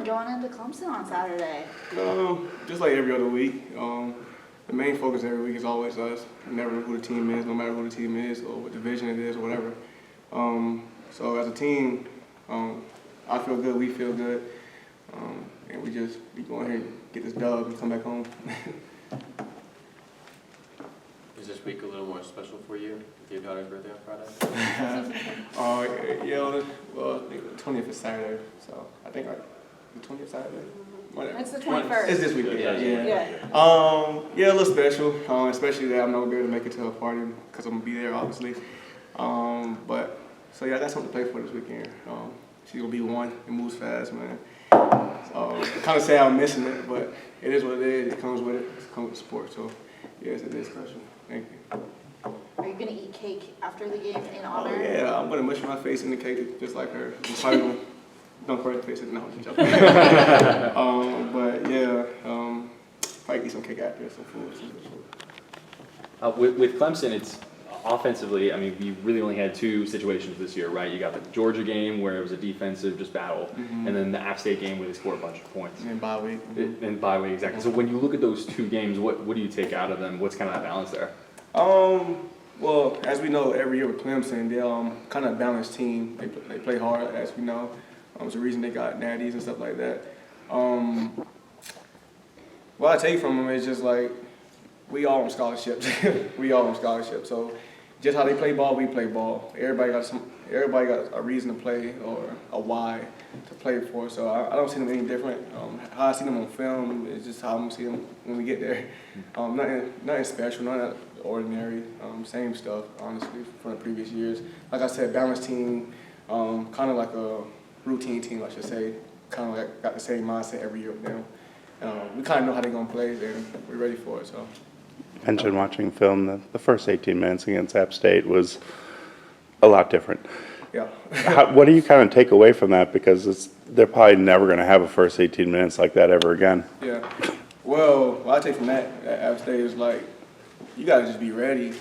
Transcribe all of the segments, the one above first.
going into Clemson on Saturday? Just like every other week. The main focus every week is always us. Never who the team is, no matter who the team is or what division it is or whatever. So as a team, I feel good, we feel good, and we just be going here and get this dub and come back home. Is this week a little more special for you with your daughter's birthday on Friday? Yeah, well, I think the 20th is Saturday, so I think like the 20th Saturday. Whatever. It's the 21st. It's this weekend. Yeah. Yeah, a little special, especially that I'm not gonna be able to make it to a party because I'm gonna be there, obviously. But so yeah, I got something to play for this weekend. She's gonna be one. It moves fast, man. So kind of sad I'm missing it, but it is what it is. It comes with it. It comes with sport. So yes, it is special. Thank you. Are you gonna eat cake after the game in honor? Oh, yeah, I'm gonna mush my face in the cake just like her. I'm probably gonna don't hurt the face. No, I'm joking. But yeah, probably eat some cake after, some food. With Clemson, it's offensively, I mean, you really only had two situations this year, right? You got the Georgia game where it was a defensive just battle, and then the App State game where they scored a bunch of points. And bye week. And bye week, exactly. So when you look at those two games, what do you take out of them? What's kind of that balance there? Well, as we know, every year with Clemson, they're kind of a balanced team. They play hard, as we know. It's the reason they got natties and stuff like that. What I take from them is just like, we all on scholarships. We all on scholarships. So just how they play ball, we play ball. Everybody got a reason to play or a why to play for. So I don't see them any different. How I see them on film is just how I'm gonna see them when we get there. Nothing special, nothing ordinary. Same stuff, honestly, from the previous years. Like I said, balanced team, kind of like a routine team, I should say. Kind of like got the same mindset every year with them. We kind of know how they're gonna play, and we're ready for it. So. You mentioned watching film. The first 18 minutes against App State was a lot different. Yeah. What do you kind of take away from that? Because they're probably never going to have a first 18 minutes like that ever again. Yeah. Well, what I take from that at App State is like, you got to just be ready.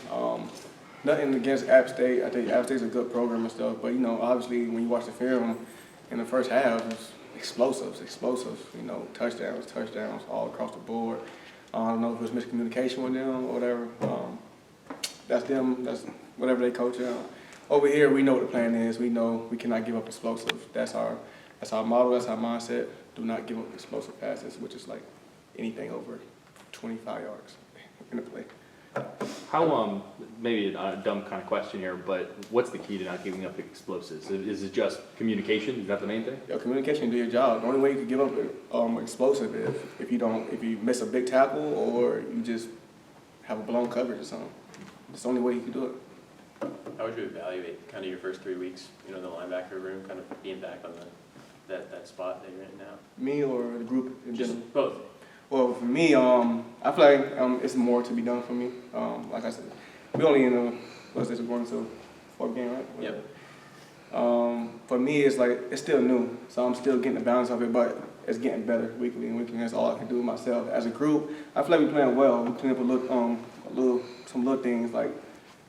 Nothing against App State. I think App State's a good program and stuff. But, obviously when you watch the film in the first half, it's explosives, touchdowns all across the board. I don't know if it was miscommunication with them or whatever. That's them. That's whatever they coach. Over here, we know what the plan is. We know we cannot give up explosive. That's our model. That's our mindset. Do not give up explosive passes, which is like anything over 25 yards in a play. How, maybe a dumb kind of question here, but what's the key to not giving up explosives? Is it just communication? Is that the main thing? Yeah, communication, do your job. The only way you can give up explosive is if you miss a big tackle or you just have a blown coverage or something. It's the only way you can do it. How would you evaluate kind of your first 3 weeks, the linebacker room, kind of being back on that spot that you're in now? Me or the group in general? Just both. Well, for me, I feel like it's more to be done for me. Like I said, we only going to 4th game, right? Yep. For me, it's like it's still new, so I'm still getting the balance of it, but it's getting better weekly and weekly. That's all I can do myself. As a group, I feel like we're playing well. We clean up some little things like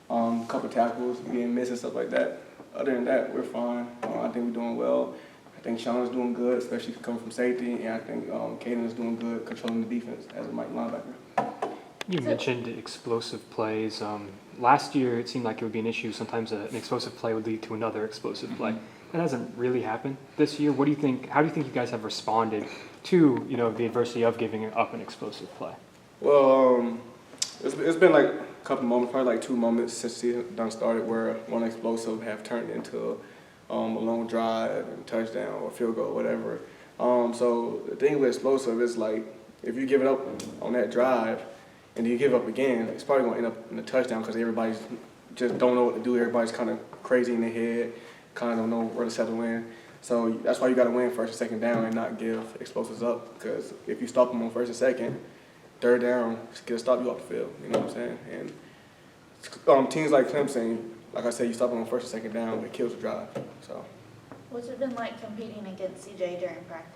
a couple tackles, getting missed and stuff like that. Other than that, we're fine. I think we're doing well. I think Sean's doing good, especially coming from safety, and I think Caden is doing good controlling the defense as a linebacker. You mentioned explosive plays. Last year, it seemed like it would be an issue. Sometimes an explosive play would lead to another explosive play. That hasn't really happened this year. How do you think you guys have responded to the adversity of giving up an explosive play? Well, it's been like a couple moments, probably like 2 moments since the season done started, where one explosive have turned into a long drive and touchdown or field goal, whatever. So the thing with explosive is like, if you give it up on that drive and you give up again, it's probably going to end up in a touchdown because everybody's just don't know what to do. Everybody's kind of crazy in their head, kind of don't know where to settle in. So that's why you got to win first and second down and not give explosives up, because if you stop them on first and second, third down, it's going to stop you off the field. You know what I'm saying? And teams like Clemson, like I said, you stop them on first and second down, it kills the drive. So. What's it been like competing against CJ during practice?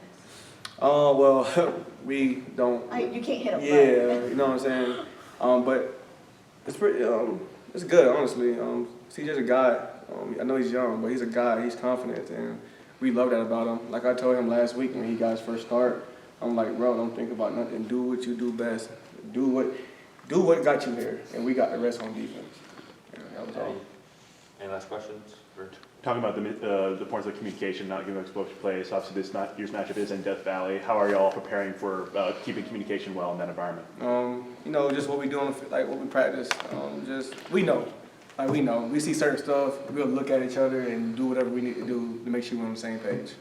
Well, we don't. You can't hit him. Yeah, you know what I'm saying. But it's pretty. It's good, honestly. CJ's a guy. I know he's young, but he's a guy. He's confident, and we love that about him. Like I told him last week when he got his first start, I'm like, bro, don't think about nothing. Do what you do best. Do what got you here, and we got the rest on defense. And that was all. Any last questions? Or- Talking about the importance of communication, not giving explosive plays. Obviously, this year's matchup is in Death Valley. How are y'all preparing for keeping communication well in that environment? You know, just what we do on the field, like what we practice. We know. Like we know. We see certain stuff, we'll look at each other and do whatever we need to do to make sure we're on the same page.